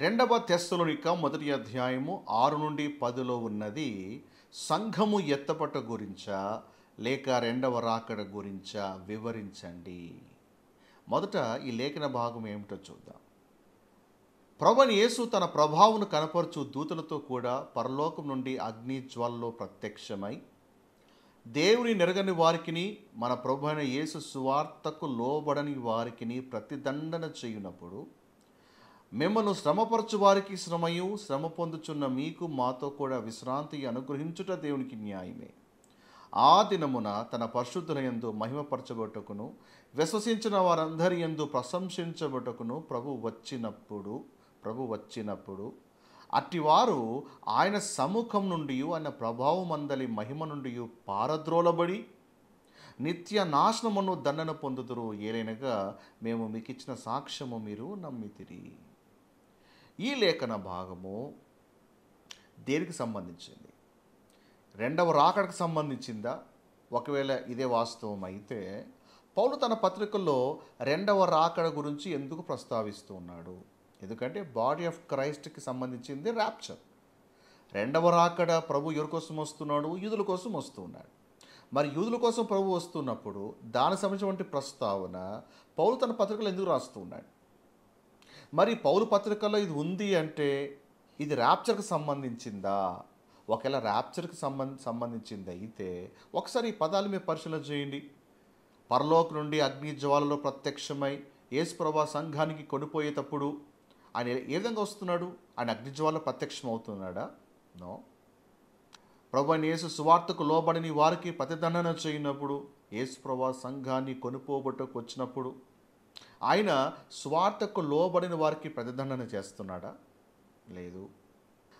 రెండవ తెస్సలోనిక మొదటి అధ్యాయము 6-10 ఉన్నది సంఘము ఎత్తపట గురించా లేక రెండవ రాకడ గురించా వివరించండి. మొదట ఈ లేఖన భాగం ఏమిటో చూద్దాం. ప్రభువైన యేసు తన ప్రభావమును కనపరచు దూతలతో కూడా పరలోకం నుండి అగ్ని జ్వాలలో ప్రత్యక్షమై దేవుని నెరగని వారికిని మన ప్రభువైన యేసు సువార్తకు లోబడని వారికిని ప్రతిదండన చేయునప్పుడు మిమ్మల్ని శ్రమపరచు వారికి శ్రమయు, శ్రమ పొందుచున్న మీకు మాతో కూడా విశ్రాంతి అనుగ్రహించుట దేవునికి న్యాయమే. ఆ దినమున తన పరిశుద్ధులయందు మహిమపరచబట్టుకును, విశ్వసించిన వారందరి యందు ప్రశంసించబట్టుకును ప్రభు వచ్చినప్పుడు అట్టివారు ఆయన సముఖం నుండి ఆయన ప్రభావం అందలి మహిమ నుండి పారద్రోలబడి నిత్య నాశనమును దండన పొందుదురు. ఏలైనగా మేము మీకు ఇచ్చిన సాక్ష్యము మీరు నమ్మితిరి. ఈ లేఖన భాగము దేనికి సంబంధించింది? రెండవ రాకడకు సంబంధించిందా? ఒకవేళ ఇదే వాస్తవం అయితే పౌలు తన పత్రికల్లో రెండవ రాకడ గురించి ఎందుకు ప్రస్తావిస్తూ ఉన్నాడు? ఎందుకంటే బాడీ ఆఫ్ క్రైస్ట్కి సంబంధించింది ర్యాప్చర్. రెండవ రాకడ ప్రభు ఎవరి కోసం వస్తున్నాడు? యూదుల కోసం వస్తూ ఉన్నాడు. మరి యూదుల కోసం ప్రభు వస్తున్నప్పుడు దానికి సంబంధించినటువంటి ప్రస్తావన పౌలు తన పత్రికలో ఎందుకు రాస్తూ ఉన్నాడు? మరి పౌలు పత్రికల్లో ఇది ఉంది అంటే ఇది ర్యాప్చర్కి సంబంధించిందా? ఒకవేళ ర్యాప్చర్కి సంబంధించింది అయితే ఒకసారి ఈ పదాలు మీరు పరిశీలన చేయండి. పరలోకం నుండి అగ్ని జ్వాలలో ప్రత్యక్షమై యేసుప్రభు సంఘానికి కొనిపోయేటప్పుడు ఆయన ఏ విధంగా వస్తున్నాడు? ఆయన అగ్ని జ్వాలలో ప్రత్యక్షం అవుతున్నాడా? నో. ప్రభువైన యేసు సువార్తకు లోబడని వారికి ప్రతిదండన చేయనప్పుడు యేసుప్రభు సంఘాన్ని కొనుపోబట్టుకు వచ్చినప్పుడు ఆయన సువార్తకు లోబడిన వారికి ప్రతిదండన చేస్తున్నాడా? లేదు.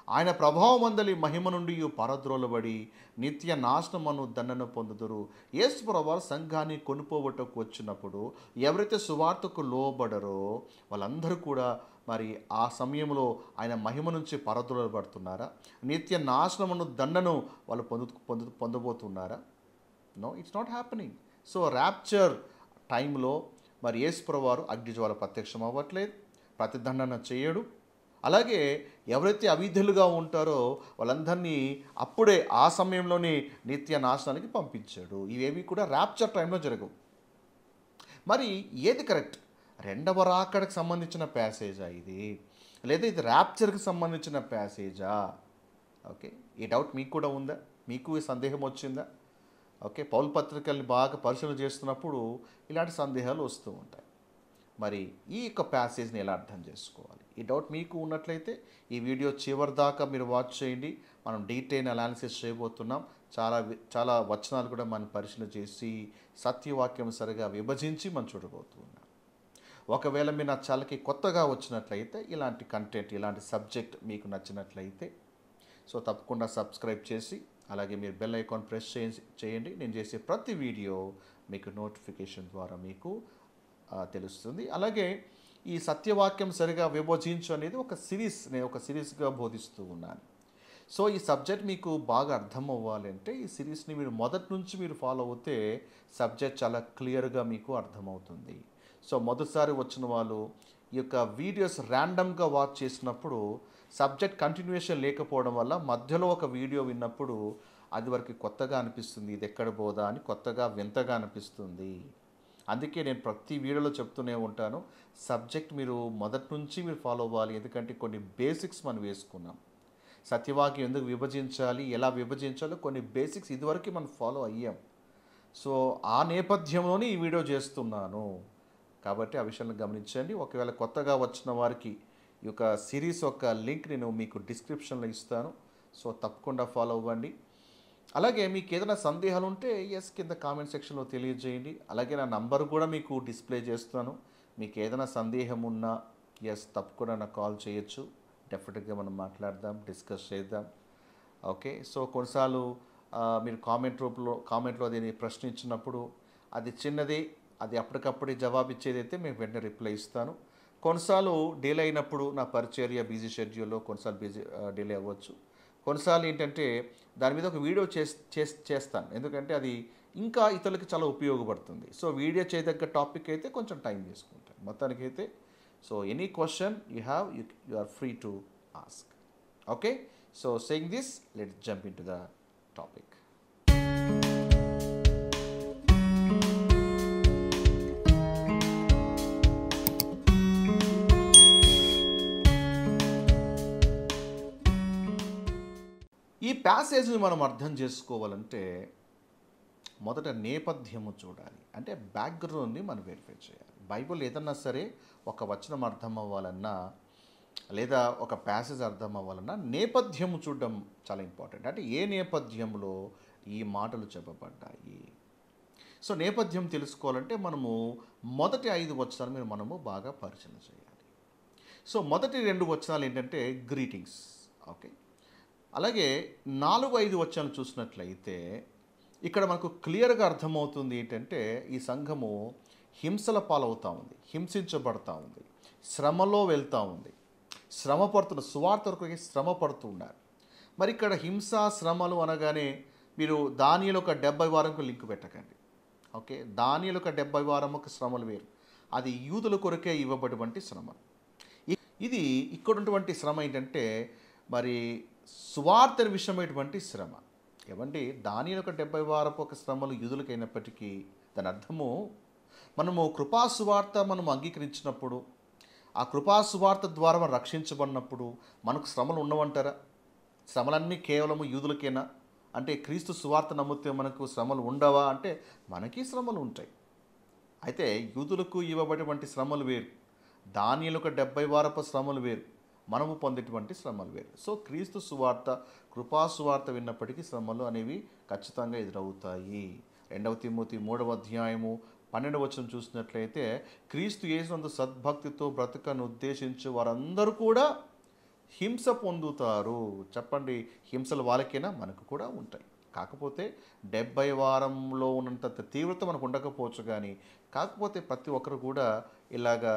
ఆయన ప్రభావం అందలి మహిమ నుండి పరద్రోలబడి నిత్య నాశనమును దండన పొందుదురు. యేసుప్రభు సంఘాన్ని కొనుపోబట్టుకు వచ్చినప్పుడు ఎవరైతే సువార్తకు లోబడరో వాళ్ళందరూ కూడా మరి ఆ సమయంలో ఆయన మహిమ నుంచి పరద్రోలబడుతున్నారా? నిత్య నాశనమును దండను వాళ్ళు పొందబోతున్నారా? No, it's not happening. So rapture టైంలో మరి యేసుప్రభు వారు అగ్నిజ్వాల ప్రత్యక్షం అవ్వట్లేదు, ప్రతిదండన చేయడు. అలాగే ఎవరైతే అవిధులుగా ఉంటారో వాళ్ళందరినీ అప్పుడే ఆ సమయంలోనే నిత్య నాశనానికి పంపించాడు. ఇవేవి కూడా ర్యాప్చర్ టైంలో జరగవు. మరి ఏది కరెక్ట్? రెండవ రాకడకు సంబంధించిన ప్యాసేజా ఇది, లేదా ఇది ర్యాప్చర్కి సంబంధించిన ప్యాసేజా? ఓకే, ఈ డౌట్ మీకు కూడా ఉందా? మీకు ఈ సందేహం వచ్చిందా? ఓకే, పౌలు పత్రికల్ని బాగా పరిశీలన చేస్తున్నప్పుడు ఇలాంటి సందేహాలు వస్తూ ఉంటాయి. మరి ఈ యొక్క ప్యాసేజ్ని ఎలా అర్థం చేసుకోవాలి? ఈ డౌట్ మీకు ఉన్నట్లయితే ఈ వీడియో చివరి దాకా మీరు వాచ్ చేయండి. మనం డీటెయిల్ అనాలిసిస్ చేయబోతున్నాం. చాలా వచనాలు కూడా మనం పరిశీలన చేసి సత్యవాక్యం సరిగా విభజించి మనం చూడబోతున్నాం. ఒకవేళ మీరు నా ఛానల్కి కొత్తగా వచ్చినట్లయితే ఇలాంటి కంటెంట్, ఇలాంటి సబ్జెక్ట్ మీకు నచ్చినట్లయితే సో తప్పకుండా సబ్స్క్రైబ్ చేసి అలాగే మీరు బెల్ ఐకాన్ ప్రెస్ చేయండి. నేను చేసే ప్రతి వీడియో మీకు నోటిఫికేషన్ ద్వారా మీకు తెలుస్తుంది. అలాగే ఈ సత్యవాక్యం సరిగా విభజించు అనేది నేను ఒక సిరీస్గా బోధిస్తూ ఉన్నాను. సో ఈ సబ్జెక్ట్ మీకు బాగా అర్థం అవ్వాలంటే ఈ సిరీస్ని మీరు మొదటి నుంచి మీరు ఫాలో అవుతే సబ్జెక్ట్ చాలా క్లియర్గా మీకు అర్థమవుతుంది. సో మొదటిసారి వచ్చిన వాళ్ళు ఈ యొక్క వీడియోస్ ర్యాండమ్గా వాచ్ చేసినప్పుడు సబ్జెక్ట్ కంటిన్యూషన్ లేకపోవడం వల్ల మధ్యలో ఒక వీడియో విన్నప్పుడు అది వరకు కొత్తగా అనిపిస్తుంది. ఇది ఎక్కడ పోదా అని కొత్తగా వింతగా అనిపిస్తుంది. అందుకే నేను ప్రతి వీడియోలో చెప్తూనే ఉంటాను, సబ్జెక్ట్ మీరు మొదటి నుంచి మీరు ఫాలో అవ్వాలి. ఎందుకంటే కొన్ని బేసిక్స్ మనం వేసుకున్నాం. సత్యవాక్యం ఎందుకు విభజించాలి, ఎలా విభజించాలో కొన్ని బేసిక్స్ ఇదివరకు మనం ఫాలో అయ్యాం. సో ఆ నేపథ్యంలోనే ఈ వీడియో చేస్తున్నాను కాబట్టి ఆ విషయాన్ని గమనించండి. ఒకవేళ కొత్తగా వచ్చిన వారికి ఈ యొక్క సిరీస్ యొక్క లింక్ నేను మీకు డిస్క్రిప్షన్లో ఇస్తాను. సో తప్పకుండా ఫాలో అవ్వండి. అలాగే మీకు ఏదైనా సందేహాలు ఉంటే కింద కామెంట్ సెక్షన్లో తెలియజేయండి. అలాగే నా నంబర్ కూడా మీకు డిస్ప్లే చేస్తాను. మీకు ఏదైనా సందేహం ఉన్నా తప్పకుండా నాకు కాల్ చేయొచ్చు. డెఫినెట్గా మనం మాట్లాడదాం, డిస్కస్ చేద్దాం. ఓకే, సో కొన్నిసార్లు మీరు కామెంట్లో అది ప్రశ్నించినప్పుడు అది చిన్నది, అది అప్పటికప్పుడు జవాబు ఇచ్చేదైతే మేము వెంటనే రిప్లై ఇస్తాను. కొన్నిసార్లు డిలే అయినప్పుడు నా పరిచర్య బిజీ షెడ్యూల్లో కొన్నిసార్లు డిలే అవ్వచ్చు. కొన్నిసార్లు ఏంటంటే దాని మీద ఒక వీడియో చేస్తాను, ఎందుకంటే అది ఇంకా ఇతరులకి చాలా ఉపయోగపడుతుంది. సో వీడియో చేయదగ్గ టాపిక్ అయితే కొంచెం టైం తీసుకుంటాను. మొత్తానికైతే so any question you have, you are free to ask. Okay, so saying this, let's jump in to the topic. ఈ ప్యాసేజ్ని మనం అర్థం చేసుకోవాలంటే మొదట నేపథ్యము చూడాలి, అంటే బ్యాక్గ్రౌండ్ని మనం వెరిఫై చేయాలి. బైబిల్ ఏదన్నా సరే ఒక వచనం అర్థం అవ్వాలన్నా లేదా ఒక ప్యాసేజ్ అర్థం అవ్వాలన్నా నేపథ్యము చూడడం చాలా ఇంపార్టెంట్. అంటే ఏ నేపథ్యంలో ఈ మాటలు చెప్పబడ్డాయి. సో నేపథ్యం తెలుసుకోవాలంటే మనము మొదటి 5 వచనాలు మీద మనము బాగా పరిశీలన చేయాలి. సో మొదటి 2 వచనాలు ఏంటంటే గ్రీటింగ్స్. ఓకే, అలాగే 4-5 వచనాలు చూసినట్లయితే ఇక్కడ మనకు క్లియర్గా అర్థమవుతుంది ఏంటంటే ఈ సంఘము హింసల పాలవుతూ ఉంది, హింసించబడతా ఉంది, శ్రమలో వెళ్తూ ఉంది, శ్రమ పడుతున్న సువార్త వరకు శ్రమ పడుతూ ఉన్నారు. మరి ఇక్కడ హింస శ్రమలు అనగానే మీరు దానియేలు ఒక 70 వారంకు లింక్ పెట్టకండి. ఓకే, దానియేలు ఒక 70 వారముకు శ్రమలు వేరు, అది యూదుల కొరకే ఇవ్వబడినటువంటి శ్రమలు. ఇది ఇక్కడ ఉన్నటువంటి శ్రమ ఏంటంటే మరి సువార్త విషయమైనటువంటి శ్రమ. ఏమండి, దానియేలు ఒక 70 వారపు ఒక శ్రమలు యూదులకైనప్పటికీ దాని అర్థము మనము కృపాసువార్త మనం అంగీకరించినప్పుడు, ఆ కృపాసువార్త ద్వారా మనం రక్షించబడినప్పుడు మనకు శ్రమలు ఉండవంటారా? శ్రమలన్నీ కేవలము యూదులకేనా? అంటే క్రీస్తు సువార్త నమ్మితే మనకు శ్రమలు ఉండవా అంటే మనకి శ్రమలు ఉంటాయి. అయితే యూదులకు ఇవ్వబడేటువంటి శ్రమలు వేరు, దానియేలు ఒక 70 వారపు శ్రమలు వేరు, మనము పొందేటువంటి శ్రమలు వేరు. సో క్రీస్తు సువార్త కృపాసువార్త విన్నప్పటికీ శ్రమలు అనేవి ఖచ్చితంగా ఎదురవుతాయి. 2 తిమోతి 3వ అధ్యాయము 12వ వచనం చూసినట్లయితే క్రీస్తు యేసునందు సద్భక్తితో బ్రతకను ఉద్దేశించి వారందరూ కూడా హింస పొందుతారు. చెప్పండి, హింసలు వాళ్ళకైనా మనకు కూడా ఉంటాయి. కాకపోతే 70 వారంలో ఉన్నంత తీవ్రత మనకు ఉండకపోవచ్చు, కానీ కాకపోతే ప్రతి ఒక్కరు కూడా ఇలాగా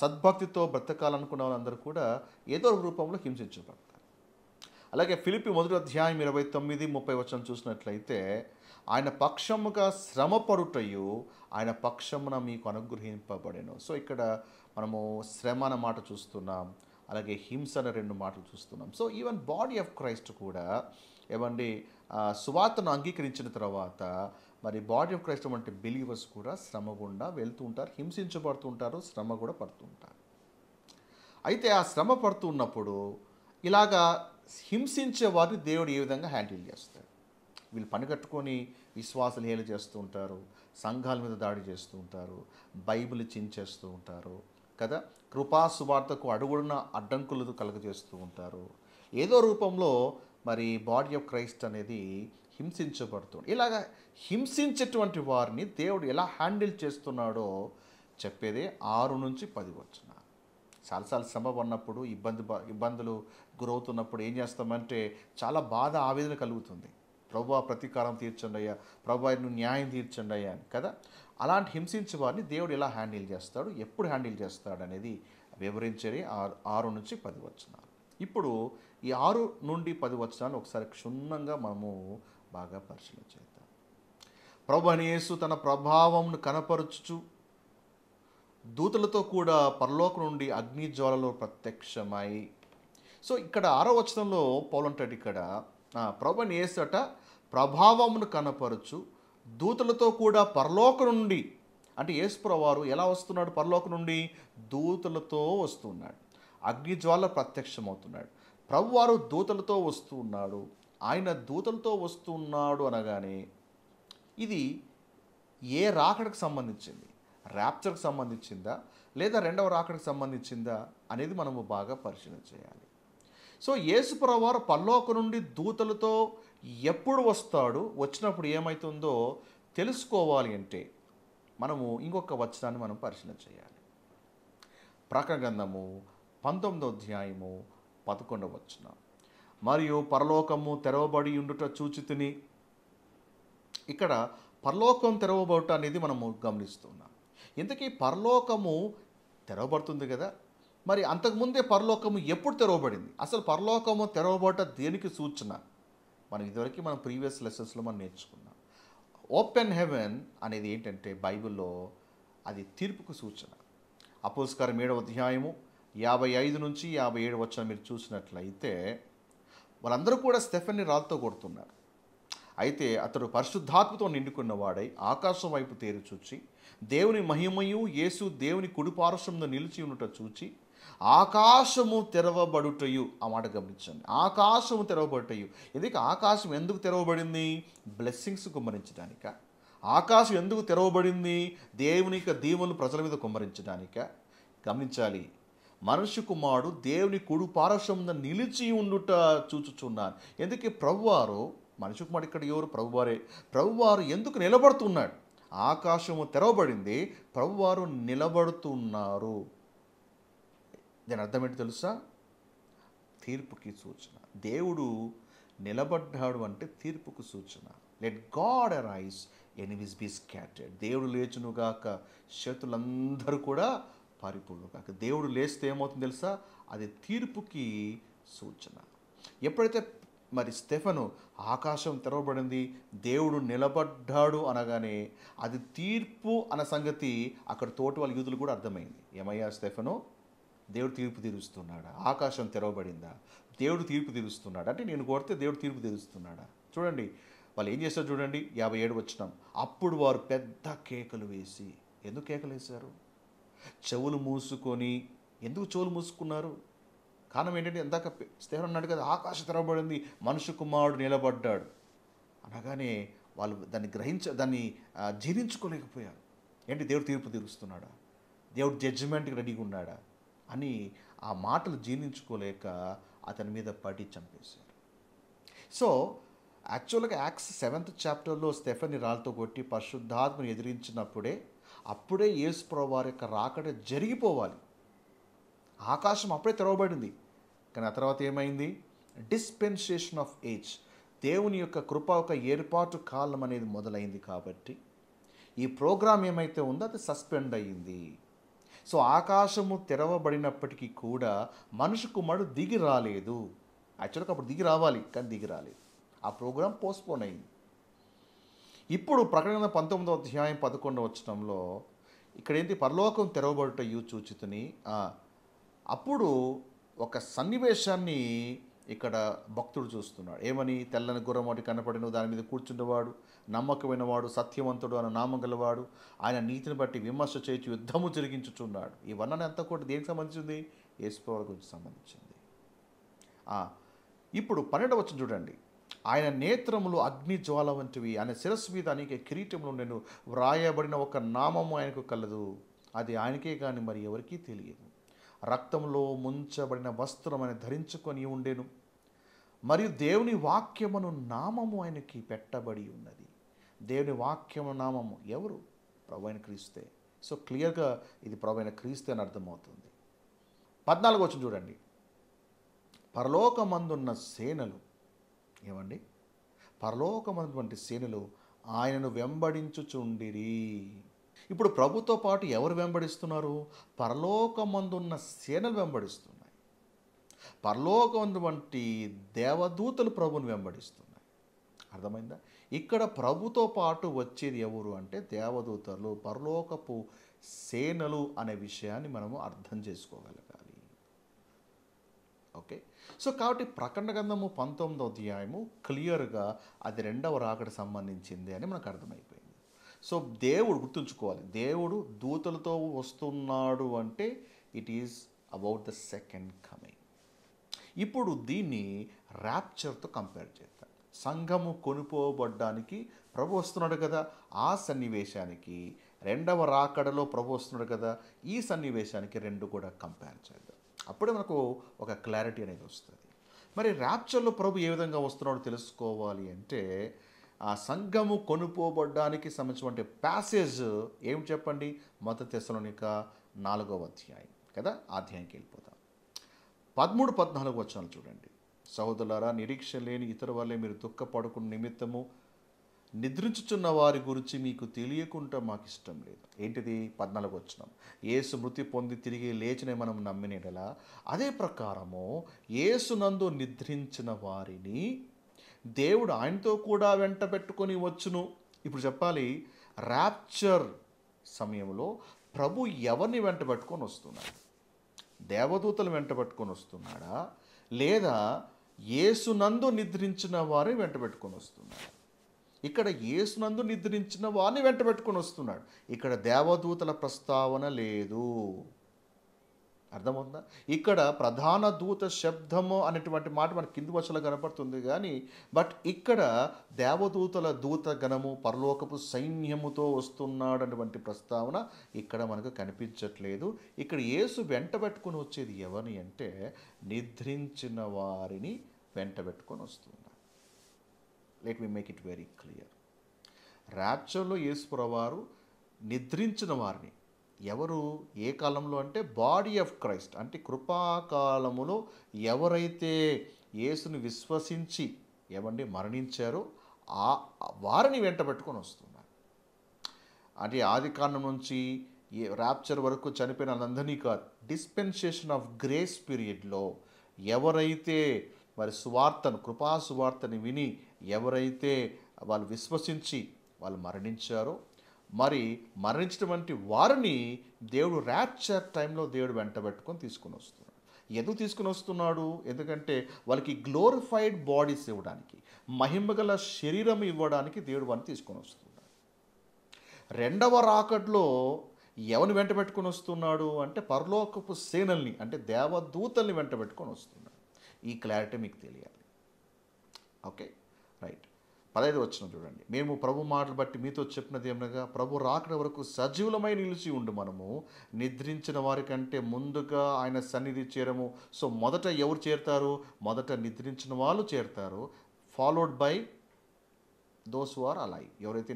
సద్భక్తితో బ్రతకాలనుకున్న వాళ్ళందరూ కూడా ఏదో ఒక రూపంలో హింసించబడతారు. అలాగే ఫిలిప్పీ 1వ అధ్యాయం 29-30 వచనం చూసినట్లయితే ఆయన పక్షముగా శ్రమ పడుటయు ఆయన పక్షమున మీకు అనుగ్రహింపబడెను. సో ఇక్కడ మనము శ్రమ అన్న మాట చూస్తున్నాం, అలాగే హింస అనే 2 మాటలు చూస్తున్నాం. So even body of Christ కూడా ఏమండి సువార్తను అంగీకరించిన తర్వాత మరి బాడీ ఆఫ్ క్రైస్ట్ వంటి బిలీవర్స్ కూడా శ్రమ గుండా వెళ్తూ ఉంటారు, హింసించబడుతూ ఉంటారు, శ్రమ కూడా పడుతూ ఉంటారు. అయితే ఆ శ్రమ పడుతూ ఉన్నప్పుడు ఇలాగా హింసించే వారిని దేవుడు ఏ విధంగా హ్యాండిల్ చేస్తాడు? వీళ్ళు పని కట్టుకొని విశ్వాసాలు హేళన చేస్తూ ఉంటారు, సంఘాల మీద దాడి చేస్తూ ఉంటారు, బైబిల్ చించేస్తూ ఉంటారు కదా, కృపాసువార్తకు అడుగుడున అడ్డంకులు కలుగజేస్తూ ఉంటారు. ఏదో రూపంలో మరి బాడీ ఆఫ్ క్రైస్ట్ అనేది హింసించబడుతుంది. ఇలాగా హింసించేటువంటి వారిని దేవుడు ఎలా హ్యాండిల్ చేస్తున్నాడో చెప్పేదే 6-10 వచనాలు. చాలాసార్లు శ్రమ పడినప్పుడు ఇబ్బందులు గురవుతున్నప్పుడు ఏం చేస్తామంటే చాలా బాధ ఆవేదన కలుగుతుంది. ప్రభువా ప్రతీకారం తీర్చండి అయ్యా, ప్రభువా నువ్వు న్యాయం తీర్చండి అయ్యా అని కదా. అలాంటి హింసించే వారిని దేవుడు ఎలా హ్యాండిల్ చేస్తాడు, ఎప్పుడు హ్యాండిల్ చేస్తాడు అనేది వివరించేది 6-10 వచనాలు. ఇప్పుడు ఈ 6-10 వచనాలు ఒకసారి క్షుణ్ణంగా మనము బాగా పరిశీలన చేద్దాం. ప్రభువైన యేసు తన ప్రభావంను కనపరుచుచు దూతలతో కూడా పరలోకం నుండి అగ్ని జ్వాలలో ప్రత్యక్షమై. సో ఇక్కడ 6వ వచనంలో పౌలు అంటాడు, ఇక్కడ ప్రభువైన యేసు అట ప్రభావమును కనపరచు దూతలతో కూడా పరలోకం నుండి, అంటే యేసు ప్రభువారు ఎలా వస్తున్నాడు? పరలోకం నుండి దూతలతో వస్తున్నాడు, అగ్ని జ్వాల ప్రత్యక్షమవుతున్నాడు. ప్రభువారు దూతలతో వస్తున్నాడు. ఆయన దూతలతో వస్తున్నాడు అనగానే ఇది ఏ రాకడకు సంబంధించింది? ర్యాప్చర్కి సంబంధించిందా లేదా 2వ రాకడకు సంబంధించిందా అనేది మనము బాగా పరిశీలన చేయాలి. సో యేసు ప్రభువారు పరలోకం నుండి దూతలతో ఎప్పుడు వస్తాడు, వచ్చినప్పుడు ఏమవుతుందో తెలుసుకోవాలి అంటే మనము ఇంకొక వచనాన్ని మనం పరిశీలన చేయాలి. ప్రకటన గ్రంథము 19వ అధ్యాయము 11వ వచనం. మరియు పరలోకము తెరవబడి ఉండుట చూచితిని. ఇక్కడ పరలోకం తెరవబడుట అనేది మనము గమనిస్తున్నాం. ఇంతకీ పరలోకము తెరవబడుతుంది కదా, మరి అంతకుముందే పరలోకము ఎప్పుడు తెరవబడింది? అసలు పరలోకము తెరవబడుట దేనికి సూచన? ఇదివరకు మనం ప్రీవియస్ లెసన్స్లో మనం నేర్చుకున్నాం. ఓపెన్ హెవెన్ అనేది ఏంటంటే బైబిల్లో అది తీర్పుకు సూచన. అపోస్తలుల 7వ అధ్యాయము 55 నుంచి 57 వచనం మీరు చూసినట్లయితే వాళ్ళందరూ కూడా స్టెఫెన్ని రాళ్ళతో కొడుతున్నారు. అయితే అతడు పరిశుద్ధాత్మతో నిండుకున్నవాడై ఆకాశం వైపు తేరి చూచి దేవుని మహిమయు యేసు దేవుని కుడిపార్శ్వమున నిలిచి ఉండుట చూచి ఆకాశము తెరవబడుటయు, ఆ మాట గమనించండి, ఆకాశము తెరవబడుటయు. ఎందుకు ఆకాశం ఎందుకు తెరవబడింది? బ్లెస్సింగ్స్ కుమ్మరించడానిక. ఆకాశం ఎందుకు తెరవబడింది? దేవుని యొక్క దీవెనలు ప్రజల మీద కుమ్మరించడానిక. గమనించాలి, మనుష్య కుమారుడు దేవుని కుడి పార్శ్వమున నిలిచి ఉండుట చూచుచున్నాను. ఎందుకు ప్రభువారు, మనుష్య కుమారుడు ఇక్కడ ఎవరు? ప్రభువారే. ప్రభువారు ఎందుకు నిలబడుతున్నాడు? ఆకాశము తెరవబడింది, ప్రభువారు నిలబడుతున్నారు. దీని అర్థం ఏంటి తెలుసా? తీర్పుకి సూచన. దేవుడు నిలబడ్డాడు అంటే తీర్పుకు సూచన. Let God arise, enemies be scattered. దేవుడు లేచునుగాక, శత్రులందరూ కూడా పారిపోనుగాక. దేవుడు లేస్తే ఏమవుతుంది తెలుసా? అది తీర్పుకి సూచన. ఎప్పుడైతే మరి స్టెఫెను ఆకాశం తెరవబడింది, దేవుడు నిలబడ్డాడు అనగానే అది తీర్పు అన్న సంగతి అక్కడ తోటి వాళ్ళ యూదులు కూడా అర్థమైంది. ఏమయ్యా స్టెఫెను, దేవుడు తీర్పు తీరుస్తున్నాడా? ఆకాశం తెరవబడిందా? దేవుడు తీర్పు తీరుస్తున్నాడా? అంటే నేను కొడితే దేవుడు తీర్పు తీరుస్తున్నాడా? చూడండి వాళ్ళు ఏం చేస్తారు చూడండి. 57 వచనం. అప్పుడు వారు పెద్ద కేకలు వేసి. ఎందుకు కేకలు వేశారు? చెవులు మూసుకొని. ఎందుకు చెవులు మూసుకున్నారు? కారణం ఏంటంటే ఇందాక స్టెఫెను అన్నాడు కదా, ఆకాశం తెరవబడింది, మనుష్య కుమారుడు నిలబడ్డాడు అనగానే వాళ్ళు దాన్ని జీర్ణించుకోలేకపోయారు. ఏంటి, దేవుడు తీర్పు తీరుస్తున్నాడా? దేవుడు జడ్జిమెంట్కి రెడీగా ఉన్నాడా అని ఆ మాటలు జీర్ణించుకోలేక అతని మీద పడి చంపేశారు. సో యాక్చువల్గా యాక్ట్స్ 7th చాప్టర్లో స్టెఫెన్ని రాళ్ళతో కొట్టి పరిశుద్ధాత్మని అప్పుడే యేసు ప్రభువు వారి యొక్క రాకడ జరిగిపోవాలి. ఆకాశం అప్పుడే తెరవబడింది. కానీ ఆ తర్వాత ఏమైంది? డిస్పెన్సేషన్ ఆఫ్ ఏజ్, దేవుని యొక్క కృప ఒక ఏర్పాటు కాలం అనేది మొదలైంది. కాబట్టి ఈ ప్రోగ్రాం ఏమైతే ఉందో అది సస్పెండ్ అయ్యింది. సో ఆకాశము తెరవబడినప్పటికీ కూడా మనుషు కుమారుడు దిగి రాలేదు. యాక్చువల్గా అప్పుడు దిగి రావాలి, కానీ దిగి రాలేదు. ఆ ప్రోగ్రాం పోస్ట్పోన్ అయింది. ఇప్పుడు ప్రకటన 19వ అధ్యాయం 11వ వచనంలో ఇక్కడ ఏంటి? పరలోకం తెరవబడుట చూచితిని. అప్పుడు ఒక సన్నివేశాన్ని ఇక్కడ భక్తుడు చూస్తున్నాడు. ఏమని? తెల్లని గుర్రం ఒకటి కనపడిన, దాని మీద కూర్చుండేవాడు నమ్మకమైన వాడు, సత్యవంతుడు అన్న నామం గలవాడు, ఆయన నీతిని బట్టి విమర్శ చేసి యుద్ధము జరిగించుచున్నాడు. ఈ వర్ణన అంతా కూడా దేనికి సంబంధించింది? యేసుప్రభువు గురించి సంబంధించింది. ఇప్పుడు 12వ వచనం చూడండి. ఆయన నేత్రములు అగ్ని జ్వాల వంటివి, ఆయన శిరస్సు మీద అనేక కిరీటములు నేను వ్రాయబడిన ఒక నామము ఆయనకు కలదు, అది ఆయనకే కానీ మరి ఎవరికీ తెలియదు. రక్తంలో ముంచబడిన వస్త్రం ఆయన ధరించుకొని ఉండెను, మరియు దేవుని వాక్యమును నామము ఆయనకి పెట్టబడి ఉన్నది. దేవుని వాక్యము నామము ఎవరు? ప్రభు అయిన క్రీస్తే. సో క్లియర్గా ఇది ప్రభు అయిన క్రీస్తే అని అర్థమవుతుంది. 14వ వచనం చూడండి. పరలోకమందున్న సేనలు, ఏమండి? పరలోకమందున్నటువంటి సేనలు ఆయనను వెంబడించుచుండిరి. ఇప్పుడు ప్రభుతో పాటు ఎవరు వెంబడిస్తున్నారు? పరలోకమందున్న సేనలు వెంబడిస్తున్నాయి. పరలోకమందు వంటి దేవదూతలు ప్రభుని వెంబడిస్తున్నాయి. అర్థమైందా? ఇక్కడ ప్రభుతో పాటు వచ్చేది ఎవరు అంటే దేవదూతలు, పరలోకపు సేనలు అనే విషయాన్ని మనము అర్థం చేసుకోగలగాలి. ఓకే. సో కాబట్టి ప్రకటన గ్రంథము 19వ అధ్యాయము క్లియర్గా అది రెండవ రాకడ సంబంధించింది అని మనకు అర్థమైపోయింది. సో దేవుడు గుర్తుంచుకోవాలి, దేవుడు దూతలతో వస్తున్నాడు అంటే it is about the second coming. ఇప్పుడు దీన్ని ర్యాప్చర్తో కంపేర్ చేద్దాం. సంఘము కొనుపోబడ్డానికి ప్రభు వస్తున్నాడు కదా, ఆ సన్నివేశానికి రెండవ రాకడలో ప్రభు వస్తున్నాడు కదా, ఈ సన్నివేశానికి రెండు కూడా కంపేర్ చేద్దాం. అప్పుడే మనకు ఒక క్లారిటీ అనేది వస్తుంది. మరి ర్యాప్చర్లో ప్రభు ఏ విధంగా వస్తున్నాడో తెలుసుకోవాలి అంటే ఆ సంఘము కొనుపోబడ్డానికి సంబంధించినటువంటి ప్యాసేజ్ ఏం చెప్పండి? మొదటి తెస్సలోనిక 4వ అధ్యాయం కదా, అధ్యాయంకి వెళ్ళిపోతాం. 13-14 వచనాలు చూడండి. సహోదరులారా, నిరీక్ష లేని ఇతర వల్లే మీరు దుఃఖపడుకున్న నిమిత్తము నిద్రించుచున్న వారి గురించి మీకు తెలియకుండా మాకు ఇష్టం లేదు. ఏంటిది? 14వ వచనం. యేసు మృతి పొంది తిరిగి లేచిన మనం నమ్మినలా అదే ప్రకారము యేసునందు నిద్రించిన వారిని దేవుడు ఆయనతో కూడా వెంట పెట్టుకొని వచ్చును. ఇప్పుడు చెప్పాలి, ర్యాప్చర్ సమయంలో ప్రభు ఎవరిని వెంట పెట్టుకొని వస్తున్నాడు? దేవదూతలు వెంట పెట్టుకొని వస్తున్నాడా, లేదా యేసునందు నిద్రించిన వారిని వెంట పెట్టుకొని వస్తున్నాడు? ఇక్కడ యేసునందు నిద్రించిన వారిని వెంట పెట్టుకొని వస్తున్నాడు. ఇక్కడ దేవదూతల ప్రస్తావన లేదు. అర్థమవుతుందా? ఇక్కడ ప్రధాన దూత శబ్దము అనేటువంటి మాట మనకి కింది వచనంలో కనపడుతుంది కానీ, బట్ ఇక్కడ దేవదూతల దూత గణము పరలోకపు సైన్యముతో వస్తున్నాడు అటువంటి ప్రస్తావన ఇక్కడ మనకు కనిపించట్లేదు. ఇక్కడ యేసు వెంట పెట్టుకొని వచ్చేది ఎవరిని అంటే, నిద్రించిన వారిని వెంట పెట్టుకొని వస్తున్నాడు. Let me make it very clear. ర్యాప్చర్లో యేసు ప్రభువారు నిద్రించిన వారిని, ఎవరు ఏ కాలంలో అంటే బాడీ ఆఫ్ క్రైస్ట్, అంటే కృపాకాలములో ఎవరైతే యేసుని విశ్వసించి మరణించారో ఆ వారిని వెంట పెట్టుకొని వస్తున్నారు. అంటే ఆది కాండం నుంచి ర్యాప్చర్ వరకు చనిపోయిన వాళ్ళందరినీ కాదు, డిస్పెన్సేషన్ ఆఫ్ గ్రేస్ పీరియడ్లో ఎవరైతే మరి సువార్తను, కృపా సువార్తని విని ఎవరైతే వాళ్ళు విశ్వసించి వాళ్ళు మరణించారో, మరి మరణించినటువంటి వారిని దేవుడు ర్యాప్చర్ టైంలో దేవుడు వెంట పెట్టుకొని తీసుకుని వస్తున్నాడు. ఎందుకు తీసుకుని వస్తున్నాడు? ఎందుకంటే వాళ్ళకి గ్లోరిఫైడ్ బాడీస్ ఇవ్వడానికి, మహిమగల శరీరం ఇవ్వడానికి దేవుడు వారిని తీసుకొని వస్తున్నాడు. రెండవ రాకడలో ఎవరిని వెంట పెట్టుకొని వస్తున్నాడు అంటే, పరలోకపు సేనల్ని, అంటే దేవదూతల్ని వెంట పెట్టుకొని వస్తున్నాడు. ఈ క్లారిటీ మీకు తెలియాలి. Okay, right. 15వ వచనం చూడండి. మేము ప్రభు మాటలు బట్టి మీతో చెప్పినది ఏమనగా, ప్రభు రాకడ వరకు సజీవులమై నిలిచి ఉండు మనము నిద్రించిన వారి కంటే ముందుగా ఆయన సన్నిధి చేరము. సో మొదట ఎవరు చేరుతారు? మొదట నిద్రించిన వాళ్ళు చేరుతారు, followed by those who are alive. ఎవరైతే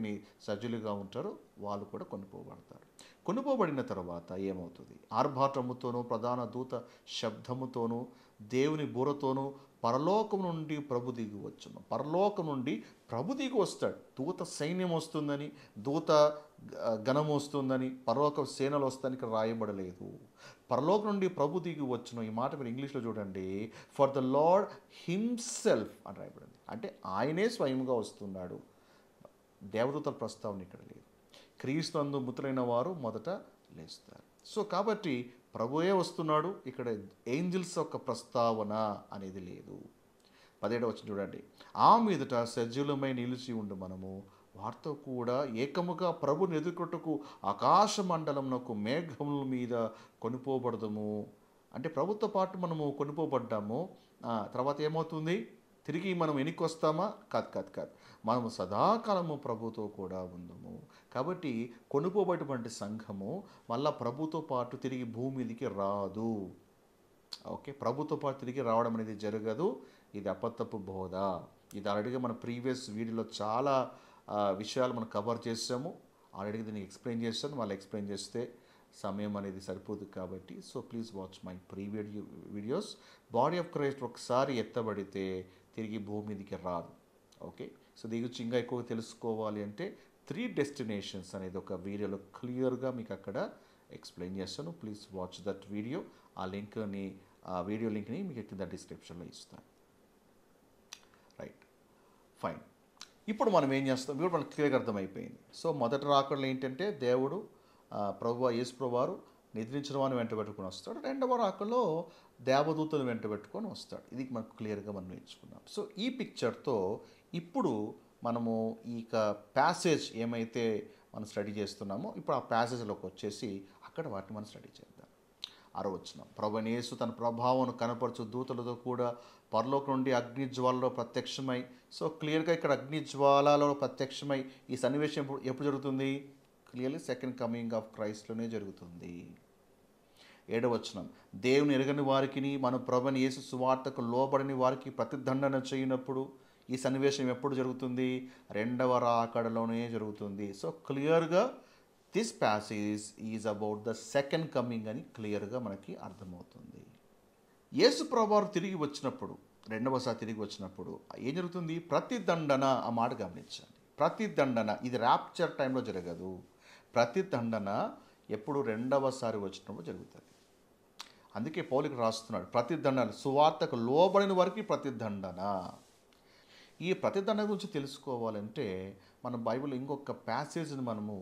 సజీలుగా ఉంటారో వాళ్ళు కూడా కొనుక్కోబడతారు. కొనుక్కోబడిన తర్వాత ఏమవుతుంది? ఆర్భాటముతోనూ ప్రధాన దూత శబ్దముతోనూ దేవుని బూరతోనూ పరలోకం నుండి ప్రభు దిగి వచ్చును. పరలోకం నుండి ప్రభు దిగి వస్తాడు. దూత సైన్యం వస్తుందని, దూత గణం వస్తుందని, పరలోక సేనలు వస్తానికి ఇక్కడ రాయబడలేదు. పరలోకం నుండి ప్రభు దిగి వచ్చును. ఈ మాట మీరు ఇంగ్లీష్లో చూడండి, ఫర్ ద లార్డ్ హిమ్సెల్ఫ్ అని రాయబడింది. అంటే ఆయనే స్వయంగా వస్తున్నాడు. దేవదూతల ప్రస్తావన ఇక్కడ లేదు. క్రీస్తునందు మృతులైన వారు మొదట లేస్తారు. సో కాబట్టి ప్రభువే వస్తున్నాడు. ఇక్కడ ఏంజిల్స్ యొక్క ప్రస్తావన అనేది లేదు. 17వ వచనం చూడండి. ఆ మీదట సజీవులమై నిలిచి ఉండు మనము వారితో కూడా ఏకముగా ప్రభుని ఎదుర్కొట్టుకు ఆకాశ మండలంనకు మేఘముల మీద కొనిపోబడదము. అంటే ప్రభుతో పాటు మనము కొనిపోబడ్డాము. తర్వాత ఏమవుతుంది? తిరిగి మనం వెనక్కి వస్తామా? కాదు. మనము సదాకాలము ప్రభుతో కూడా ఉందము. కాబట్టి కొనుక్కోబడినటువంటి సంఘము మళ్ళా ప్రభుతో పాటు తిరిగి భూమి మీదకి రాదు. ఓకే, ప్రభుతో పాటు తిరిగి రావడం అనేది జరగదు. ఇది అబద్ధపు బోధ. ఇది ఆల్రెడీగా మన ప్రీవియస్ వీడియోలో చాలా విషయాలు మనం కవర్ చేసాము. ఆల్రెడీ దీన్ని ఎక్స్ప్లెయిన్ చేస్తాను. వాళ్ళు ఎక్స్ప్లెయిన్ చేస్తే సమయం అనేది సరిపోదు కాబట్టి, so please watch my previous videos. Body of Christ ఒకసారి ఎత్తబడితే తిరిగి భూమి మీదకి రాదు. ఓకే, సో దీని గురించి ఇంకా ఎక్కువ తెలుసుకోవాలి అంటే 3 డెస్టినేషన్స్ అనేది ఒక వీడియోలో క్లియర్గా మీకు అక్కడ ఎక్స్ప్లెయిన్ చేస్తాను. Please watch that video. ఆ వీడియో లింక్ని మీకు కింద డిస్క్రిప్షన్లో ఇస్తాను. Right, fine. ఇప్పుడు మనం ఏం చేస్తాం? ఇప్పుడు మనకు క్లియర్గా అర్థమైపోయింది. సో మొదటి రాకడలో ఏంటంటే దేవుడు యేసు ప్రభువారు నిద్రించిన వారిని వెంట పెట్టుకొని వస్తాడు. రెండవ రాకడలో దేవదూతను వెంట పెట్టుకొని వస్తాడు. ఇది మనకు క్లియర్గా మనం నేర్చుకున్నాం. సో ఈ పిక్చర్తో ఇప్పుడు మనము ఈ ప్యాసేజ్ ఏమైతే మనం స్టడీ చేస్తున్నామో ఇప్పుడు ఆ ప్యాసేజ్లోకి వచ్చేసి అక్కడ వాటిని మనం స్టడీ చేద్దాం. 6వ వచనం. ప్రభువైన యేసు తన ప్రభావం కనపరచు దూతలతో కూడా పరలోకం నుండి అగ్నిజ్వాలలో ప్రత్యక్షమై. సో క్లియర్గా ఇక్కడ అగ్నిజ్వాలలో ప్రత్యక్షమై ఈ సన్నివేశం ఎప్పుడు జరుగుతుంది? క్లియర్లీ సెకండ్ కమింగ్ ఆఫ్ క్రైస్ట్లోనే జరుగుతుంది. 7వ వచనం. దేవుని ఎరగని వారికి, మన ప్రభువైన యేసు సువార్తకు లోబడని వారికి ప్రతిదండన చేయనప్పుడు. ఈ సన్నివేశం ఎప్పుడు జరుగుతుంది? రెండవ రాకడలోనే జరుగుతుంది. సో క్లియర్గా this passage is about the second coming అని క్లియర్గా మనకి అర్థమవుతుంది. యేసు ప్రభువారు తిరిగి వచ్చినప్పుడు, రెండవసారి తిరిగి వచ్చినప్పుడు ఏం జరుగుతుంది? ప్రతిదండన. ఆ మాట గమనించండి. ప్రతిదండన ఇది ర్యాప్చర్ టైంలో జరగదు. ప్రతిదండన ఎప్పుడు రెండవసారి వచ్చినప్పుడు జరుగుతుంది. అందుకే పౌలుకి రాస్తున్నాడు ప్రతిదండన, సువార్తకు లోబడిన వారికి ప్రతిదండన. ఈ ప్రతిదండన గురించి తెలుసుకోవాలంటే మన బైబిల్ ఇంకొక ప్యాసేజ్ని మనము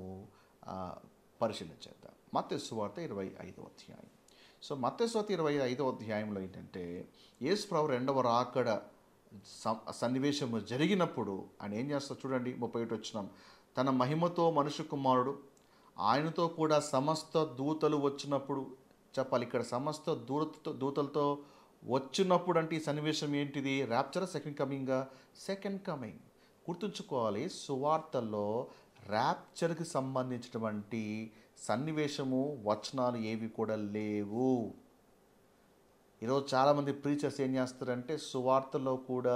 పరిశీలించేద్దాం. మత్తయి సువార్త 25వ అధ్యాయం. సో మత్తయి సువార్త 25వ అధ్యాయంలో ఏంటంటే యేసు ప్రభు రెండవ రాకడ సన్నివేశము జరిగినప్పుడు ఆయన ఏం చేస్తాడు చూడండి. 31 వచనం, తన మహిమతో మనుష్య కుమారుడు ఆయనతో కూడా సమస్త దూతలు వచ్చినప్పుడు, చెప్పాలి ఇక్కడ సమస్త దూతలతో వచ్చినప్పుడు అంటే ఈ సన్నివేశం ఏంటిది? Rapture, second coming. Second coming గుర్తుంచుకోవాలి. సువార్తల్లో ర్యాప్చర్కి సంబంధించినటువంటి సన్నివేశము వచనాలు ఏవి కూడా లేవు. ఈరోజు చాలామంది ప్రీచర్స్ ఏం చేస్తారంటే సువార్తలో కూడా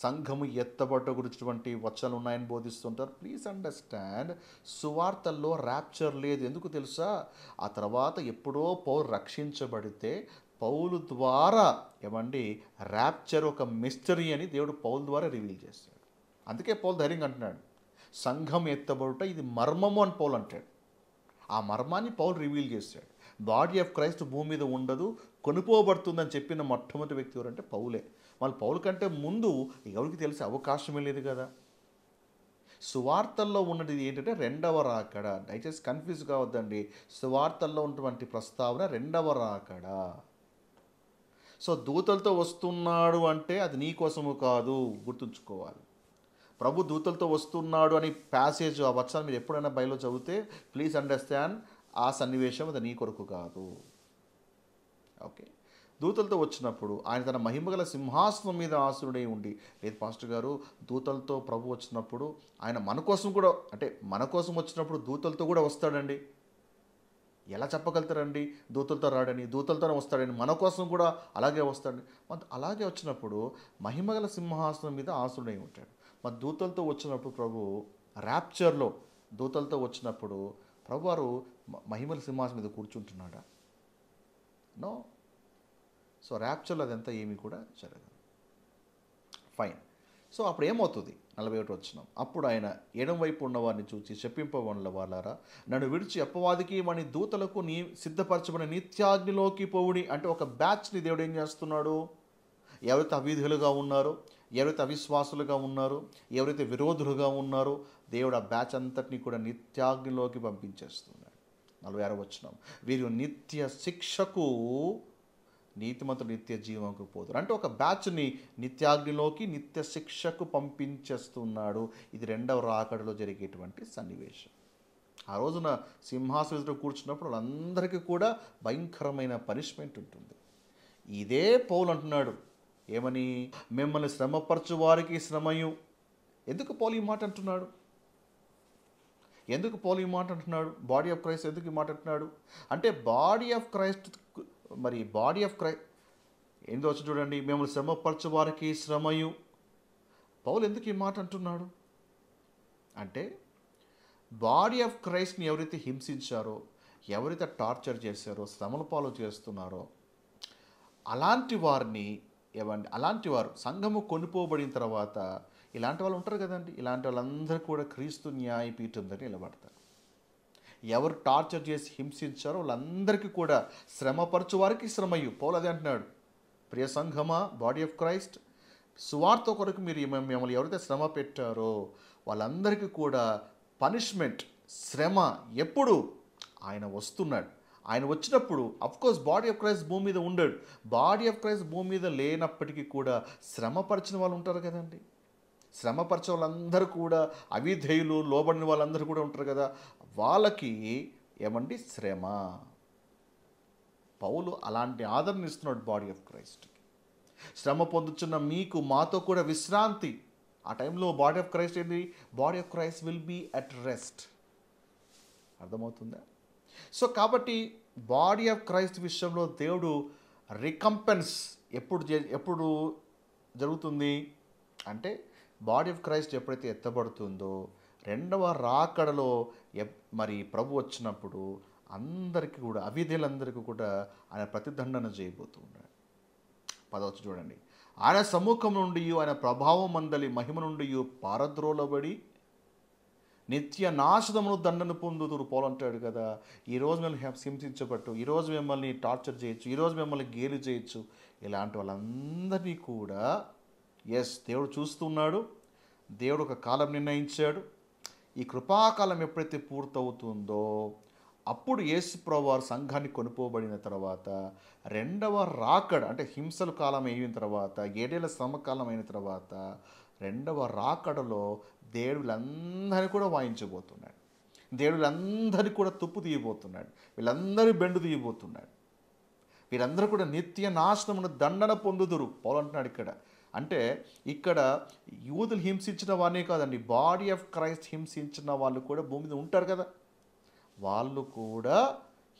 సంఘము ఎత్తబడ్డ గురించినటువంటి వచనాలు ఉన్నాయని బోధిస్తుంటారు. ప్లీజ్ అండర్స్టాండ్, సువార్తల్లో ర్యాప్చర్ లేదు. ఎందుకు తెలుసా? ఆ తర్వాత ఎప్పుడో పౌలు రక్షించబడితే పౌలు ద్వారా ర్యాప్చర్ ఒక మిస్టరీ అని దేవుడు పౌలు ద్వారా రివీల్ చేస్తాడు. అందుకే పౌలు ధైర్యంగా అంటున్నాడు, సంఘం ఎత్తబడుట ఇది మర్మము అని పౌలు అంటాడు. ఆ మర్మాన్ని పౌలు రివీల్ చేశాడు. బాడీ ఆఫ్ క్రైస్ట్ భూమి మీద ఉండదు, కొనుపోబడుతుందని చెప్పిన మొట్టమొదటి వ్యక్తి ఎవరంటే పౌలే. వాళ్ళు పౌలు కంటే ముందు ఎవరికి తెలిసే అవకాశమే లేదు కదా. సువార్తల్లో ఉన్నది ఏంటంటే రెండవ రాకడ. దయచేసి కన్ఫ్యూజ్ కావద్దండి. సువార్తల్లో ఉన్నటువంటి ప్రస్తావన రెండవ రాకడ. సో దూతలతో వస్తున్నాడు అంటే అది నీ కోసము కాదు, గుర్తుంచుకోవాలి. ప్రభు దూతలతో వస్తున్నాడు అని ప్యాసేజ్ ఆ వచనం మీరు ఎప్పుడైనా బైబిల్లో చదివితే ప్లీజ్ అండర్స్టాండ్, ఆ సన్నివేశం అది నీ కొరకు కాదు. ఓకే, దూతలతో వచ్చినప్పుడు ఆయన తన మహిమగల సింహాసనం మీద ఆసీనుడై ఉండి, లేదు పాస్టర్ గారు దూతలతో ప్రభు వచ్చినప్పుడు ఆయన మన కోసం కూడా, అంటే మన కోసం వచ్చినప్పుడు దూతలతో కూడా వస్తాడండి. ఎలా చెప్పగలుగుతారండి దూతలతో రాడని? దూతలతోనే వస్తాడని, మన కోసం కూడా అలాగే వస్తాడని. అలాగే వచ్చినప్పుడు మహిమగల సింహాసనం మీద ఆసీనుడై ఉంటాడు. మరి దూతలతో వచ్చినప్పుడు ప్రభు ర్యాప్చర్లో దూతలతో వచ్చినప్పుడు ప్రభు వారు మహిమల సింహాసనం మీద కూర్చుంటున్నాడా? నో. సో ర్యాప్చర్లో అదంతా ఏమీ కూడా జరగదు. ఫైన్. సో అప్పుడు ఏమవుతుంది? 41 వచనం, అప్పుడు ఆయన ఎడం వైపు ఉన్నవారిని చూచి శపింపవనుల వాళ్ళారా, నన్ను విడిచి అపవాదికి వాని దూతలకు సిద్ధపరచబడిన నిత్యాగ్నిలోకి పోవుడి. అంటే ఒక బ్యాచ్ని దేవుడు ఏం చేస్తున్నాడు? ఎవరైతే అవిధులుగా ఉన్నారో, ఎవరైతే అవిశ్వాసులుగా ఉన్నారో, ఎవరైతే విరోధులుగా ఉన్నారో, దేవుడు ఆ బ్యాచ్ అంతటినీ కూడా నిత్యాగ్నిలోకి పంపించేస్తున్నాడు. 46వ వచనం, వీరు నిత్య శిక్షకు, నీతిమంతుడు నిత్య జీవంకు పోతారు. అంటే ఒక బ్యాచ్ని నిత్యాగ్నిలోకి నిత్య శిక్షకు పంపించేస్తున్నాడు. ఇది రెండవ రాకడలో జరిగేటువంటి సన్నివేశం. ఆ రోజున సింహాసనం కూర్చున్నప్పుడు వాళ్ళందరికీ కూడా భయంకరమైన పనిష్మెంట్ ఉంటుంది. ఇదే పౌలు అంటున్నాడు ఏమని? మిమ్మల్ని శ్రమపరచు వారికి శ్రమయు. ఎందుకు పౌలు ఈ మాట అంటున్నాడు? ఎందుకు పౌలు ఈ మాట అంటున్నాడు? బాడీ ఆఫ్ క్రైస్ట్ ఎందుకు ఈ మాట అంటున్నాడు అంటే బాడీ ఆఫ్ క్రైస్ట్, మరి బాడీ ఆఫ్ క్రైస్ట్ ఏందో వచ్చి చూడండి, మిమ్మల్ని శ్రమపరచు వారికి శ్రమయు. పౌలు ఎందుకు ఈ మాట అంటున్నాడు అంటే బాడీ ఆఫ్ క్రైస్ట్ని ఎవరైతే హింసించారో, ఎవరైతే టార్చర్ చేశారో, శ్రమల పాలు చేస్తున్నారో అలాంటి వారిని అలాంటి వారు సంఘము కొనుపోబడిన తర్వాత ఇలాంటి వాళ్ళు ఉంటారు కదండి, ఇలాంటి వాళ్ళందరూ కూడా క్రీస్తు న్యాయపీఠం దగ్గర నిలబడతారు. ఎవరు టార్చర్ చేసి హింసించారో వాళ్ళందరికీ కూడా శ్రమపరచు వారికి శ్రమయు. పౌలు అదే అంటున్నాడు, ప్రియ సంఘమా, బాడీ ఆఫ్ క్రైస్ట్, సువార్త కొరకు మీరు మిమ్మల్ని ఎవరైతే శ్రమ పెట్టారో వాళ్ళందరికీ కూడా పనిష్మెంట్, శ్రమ ఎప్పుడు? ఆయన వస్తున్నాడు. ఆయన వచ్చినప్పుడు అఫ్కోర్స్ బాడీ ఆఫ్ క్రైస్ట్ భూమి మీద ఉండడు. బాడీ ఆఫ్ క్రైస్ట్ భూమి మీద లేనప్పటికీ కూడా శ్రమపరిచిన వాళ్ళు ఉంటారు కదండి. శ్రమపరిచే వాళ్ళందరూ కూడా అవిధేయులు, లోబడిన వాళ్ళందరూ కూడా ఉంటారు కదా, వాళ్ళకి శ్రమ. పౌలు అలాంటి ఆదరణ ఇస్తున్నాడు బాడీ ఆఫ్ క్రైస్ట్కి. శ్రమ పొందుతున్న మీకు మాతో కూడా విశ్రాంతి. ఆ టైంలో బాడీ ఆఫ్ క్రైస్ట్ ఏంటి? Body of Christ will be at rest. అర్థమవుతుందా? సో కాబట్టి బాడీ ఆఫ్ క్రైస్ట్ విషయంలో దేవుడు రికంపెన్స్ ఎప్పుడు జరుగుతుంది అంటే బాడీ ఆఫ్ క్రైస్ట్ ఎప్పుడైతే ఎత్తబడుతుందో రెండవ రాకడలో మరి ప్రభు వచ్చినప్పుడు అందరికీ కూడా, అవిధేయులందరికీ కూడా ఆయన ప్రతిదండన చేయబోతున్నాడు. 10వ చూడండి, ఆయన సముఖం నుండి ఆయన ప్రభావం మందలి మహిమ నుండి పారద్రోలబడి నిత్య నాశనమును దండను పొందుతురు. పౌలు అంటాడు కదా, ఈరోజు మిమ్మల్ని హింసించబట్టు, ఈరోజు మిమ్మల్ని టార్చర్ చేయొచ్చు, ఈరోజు మిమ్మల్ని గేలి చేయొచ్చు, ఇలాంటి వాళ్ళందరినీ కూడా దేవుడు చూస్తున్నాడు. దేవుడు ఒక కాలం నిర్ణయించాడు. ఈ కృపాకాలం ఎప్పుడైతే పూర్తవుతుందో అప్పుడు యేసు ప్రభువారు సంఘాన్ని కొనుపోబడిన తర్వాత రెండవ రాకడ అంటే హింసల కాలం అయిన తర్వాత 7 ఏళ్ల శ్రమకాలం అయిన తర్వాత రెండవ రాకడలో దేవుడు వీళ్ళందరినీ కూడా వాయించబోతున్నాడు. దేవుడు వీళ్ళందరినీ కూడా తుప్పు తీయబోతున్నాడు. వీళ్ళందరూ బెండు తీయబోతున్నాడు. వీరందరూ కూడా నిత్య నాశనమును దండన పొందుదురు పౌలు అంటున్నాడు ఇక్కడ. అంటే ఇక్కడ యూదులు హింసించిన వారే కాదండి, బాడీ ఆఫ్ క్రైస్ట్ హింసించిన వాళ్ళు కూడా భూమి మీద ఉంటారు కదా, వాళ్ళు కూడా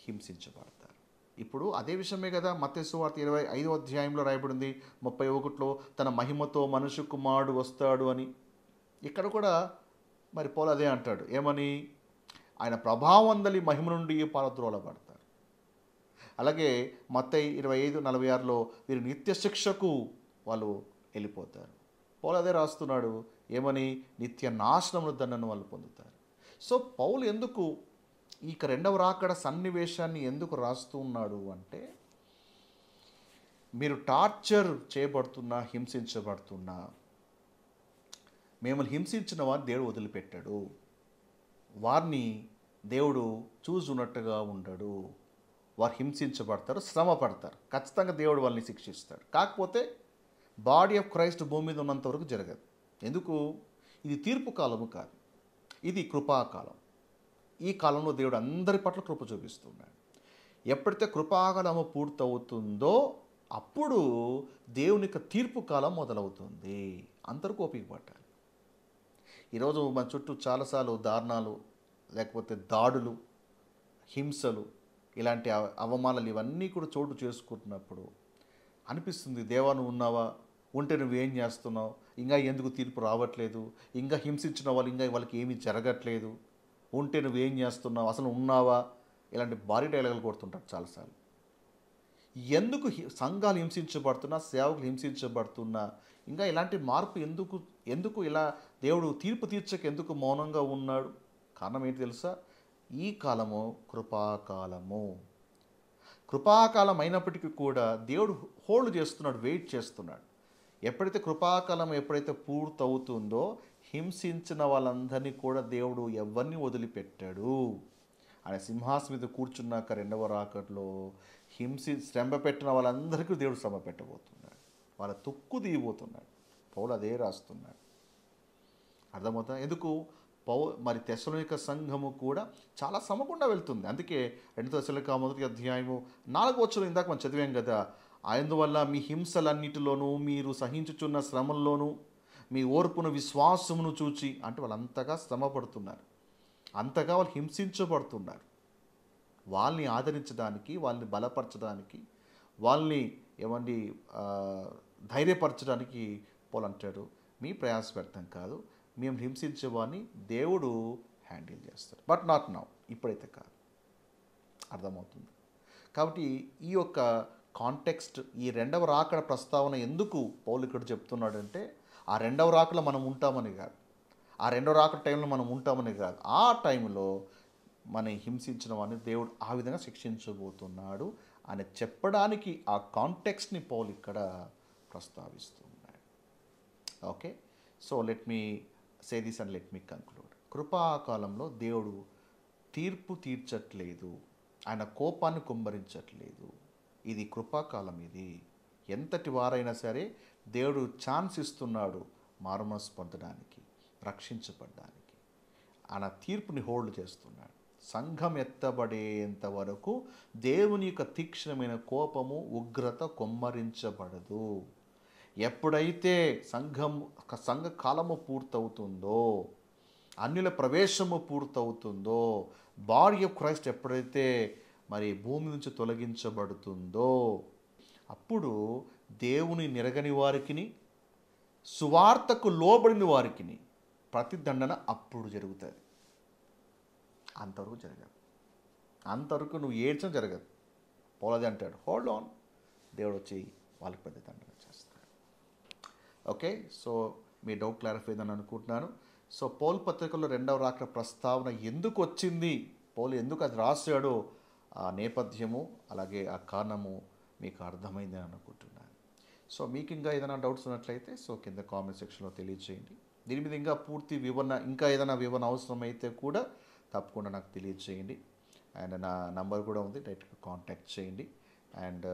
హింసించబడతారు. ఇప్పుడు అదే విషయమే కదా మత్తయి సువార్త 25వ అధ్యాయంలో రాయబడింది 31లో తన మహిమతో మనుష్య కుమారుడు వస్తాడు అని. ఇక్కడ కూడా మరి పౌలు అదే అంటాడు, ఏమని? ఆయన ప్రభావందలి మహిమ నుండి పారద్రోలబడతారు. అలాగే మత్తయి 25:46లో వీరు నిత్య శిక్షకు వాళ్ళు వెళ్ళిపోతారు. పౌలు అదే రాస్తున్నాడు, ఏమని? నిత్య నాశనమును దండను వాళ్ళు పొందుతారు. సో పౌలు ఎందుకు ఇక రెండవ రాకడ సన్నివేశాన్ని ఎందుకు రాస్తూ ఉన్నాడు అంటే, మీరు టార్చర్ చేయబడుతున్నా, హింసించబడుతున్నా, మిమ్మల్ని హింసించిన వారిని దేవుడు వదిలిపెట్టాడు. వారిని దేవుడు చూసున్నట్టుగా ఉండడు. వారు హింసించబడతారు, శ్రమ పడతారు. ఖచ్చితంగా దేవుడు వాళ్ళని శిక్షిస్తాడు. కాకపోతే బాడీ ఆఫ్ క్రైస్ట్ భూమి మీద ఉన్నంత వరకు జరగదు. ఎందుకు? ఇది తీర్పు కాలము కాదు, ఇది కృపాకాలం. ఈ కాలంలో దేవుడు అందరి పట్ల కృప చూపిస్తున్నాడు. ఎప్పుడైతే కృపాకాలము పూర్తవుతుందో అప్పుడు దేవుని యొక్క తీర్పు కాలం మొదలవుతుంది. అందరికీ ఓపిక పట్టాలి. ఈరోజు మన చుట్టూ చాలాసార్లు దారుణాలు, లేకపోతే దాడులు, హింసలు, ఇలాంటి అవమానాలు ఇవన్నీ కూడా చోటు చేసుకుంటున్నప్పుడు అనిపిస్తుంది, దేవా నువ్వు ఉన్నావా? ఉంటే నువ్వేం చేస్తున్నావు? ఇంకా ఎందుకు తీర్పు రావట్లేదు? ఇంకా హింసించిన వాళ్ళు ఇంకా వాళ్ళకి ఏమీ జరగట్లేదు. ఉంటే నువ్వేం చేస్తున్నావు? అసలు ఉన్నావా? ఇలాంటి భారీ డైలాగులు కొడుతుంటారు చాలాసార్లు. ఎందుకు సంఘాలు హింసించబడుతున్నా, సేవకులు హింసించబడుతున్నా ఇంకా ఇలాంటి మార్పు ఎందుకు ఇలా దేవుడు తీర్పు తీర్చక ఎందుకు మౌనంగా ఉన్నాడు? కారణం ఏంటి తెలుసా? ఈ కాలము కృపాకాలము. కృపాకాలం అయినప్పటికీ కూడా దేవుడు హోల్డ్ చేస్తున్నాడు, వెయిట్ చేస్తున్నాడు. ఎప్పుడైతే కృపాకాలం పూర్తవుతుందో హింసించిన వాళ్ళందరినీ కూడా దేవుడు ఎవరిని వదిలిపెట్టాడు. ఆయన సింహాసనం మీద కూర్చున్నాక రెండవ రాకడలో శ్రమ పెట్టిన వాళ్ళందరికీ దేవుడు శ్రమ పెట్టబోతున్నాడు. వాళ్ళ తుక్కు తీయబోతున్నాడు. పౌలు అదే రాస్తున్నాడు. అర్థమవుతా? ఎందుకు? మరి తెస్సలోనిక సంఘము కూడా చాలా శ్రమకుండా వెళ్తుంది. అందుకే 2 తెస్సలోనిక 1వ అధ్యాయము 4వ వచనం ఇందాక మనం చదివాం కదా, అందువల్ల మీ హింసలన్నిటిలోనూ మీరు సహించుచున్న శ్రమల్లోనూ మీ ఓర్పును విశ్వాసమును చూచి, అంటే వాళ్ళంతగా శ్రమ పడుతున్నారు, అంతగా వాళ్ళు హింసించబడుతున్నారు. వాళ్ళని ఆదరించడానికి, వాళ్ళని బలపరచడానికి, వాళ్ళని ఏమండి ధైర్యపరచడానికి పౌలు అంటాడు, మీ ప్రయాస వ్యర్థం కాదు, మేము హింసించే వాడిని దేవుడు హ్యాండిల్ చేస్తాడు. బట్ నాట్ నౌ, ఇప్పుడైతే కాదు. అర్థమవుతుంది? కాబట్టి ఈ యొక్క కాంటెక్స్ట్, ఈ రెండవ రాకడ ప్రస్తావన ఎందుకు పౌలు ఇక్కడ చెప్తున్నాడంటే, ఆ రెండవ రాకడలో మనం ఉంటామని కాదు, ఆ రెండవ రాకడ టైంలో మనం ఉంటామని కాదు, ఆ టైంలో మనం హింసించిన వాడిని దేవుడు ఆ విధంగా శిక్షించబోతున్నాడు అని చెప్పడానికి ఆ కాంటెక్స్ట్ని పౌలు ఇక్కడ ప్రస్తావిస్తున్నాడు. Okay, so let me say this and let me conclude. కృపాకాలంలో దేవుడు తీర్పు తీర్చట్లేదు, ఆయన కోపాన్ని కుమ్మరించట్లేదు. ఇది కృపాకాలం. ఇది ఎంతటి వారైనా సరే దేవుడు ఛాన్స్ ఇస్తున్నాడు మారుమనసు పొందడానికి, రక్షించబడడానికి. ఆయన తీర్పుని హోల్డ్ చేస్తున్నాడు. సంఘం ఎత్తబడేంత వరకు దేవుని యొక్క తీక్షణమైన కోపము, ఉగ్రత కొమ్మరించబడదు. ఎప్పుడైతే సంఘ కాలము పూర్తవుతుందో, అన్యుల ప్రవేశము పూర్తవుతుందో, బాడీ ఆఫ్ క్రైస్ట్ ఎప్పుడైతే మరి భూమి నుంచి తొలగించబడుతుందో అప్పుడు దేవుని నిరగని వారికిని, సువార్తకు లోబడిన వారికిని ప్రతిదండన అప్పుడు జరుగుతుంది. అంతవరకు జరగదు. అంతవరకు నువ్వు ఏడ్చడం జరగదు. పౌలది అంటాడు, హోల్డ్ ఆన్, దేవుడు వచ్చి వాళ్ళకి పెద్ద దండన చేస్తాడు. ఓకే, సో మీ డౌట్ క్లారిఫై అయిందని అనుకుంటున్నాను. సో పౌలు పత్రికలో రెండవ రాకడ ప్రస్తావన ఎందుకు వచ్చింది, పౌలు ఎందుకు అది రాశాడో ఆ నేపథ్యము అలాగే ఆ కారణము మీకు అర్థమైందని అనుకుంటున్నాను. సో మీకు ఇంకా ఏదైనా డౌట్స్ ఉన్నట్లయితే సో కింద కామెంట్ సెక్షన్లో తెలియజేయండి. దీని మీద ఇంకా పూర్తి వివరణ, ఇంకా ఏదైనా వివరణ అవసరమైతే కూడా తప్పకుండా నాకు తెలియజేయండి. అండ్ నా నంబర్ కూడా ఉంది, డైరెక్ట్గా కాంటాక్ట్ చేయండి. అండ్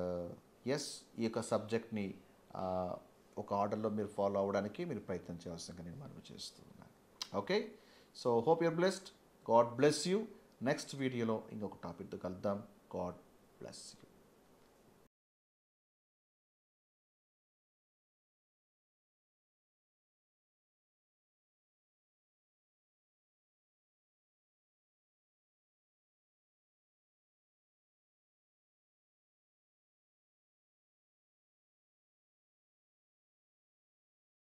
ఎస్, ఈ యొక్క సబ్జెక్ట్ని ఒక ఆర్డర్లో మీరు ఫాలో అవ్వడానికి మీరు ప్రయత్నం చేయాల్సిందిగా నేను మనవి చేస్తూ ఉన్నాను. Okay, so hope your blessed. God bless you. Next వీడియోలో ఇంకొక టాపిక్తో కలుద్దాం. God bless you.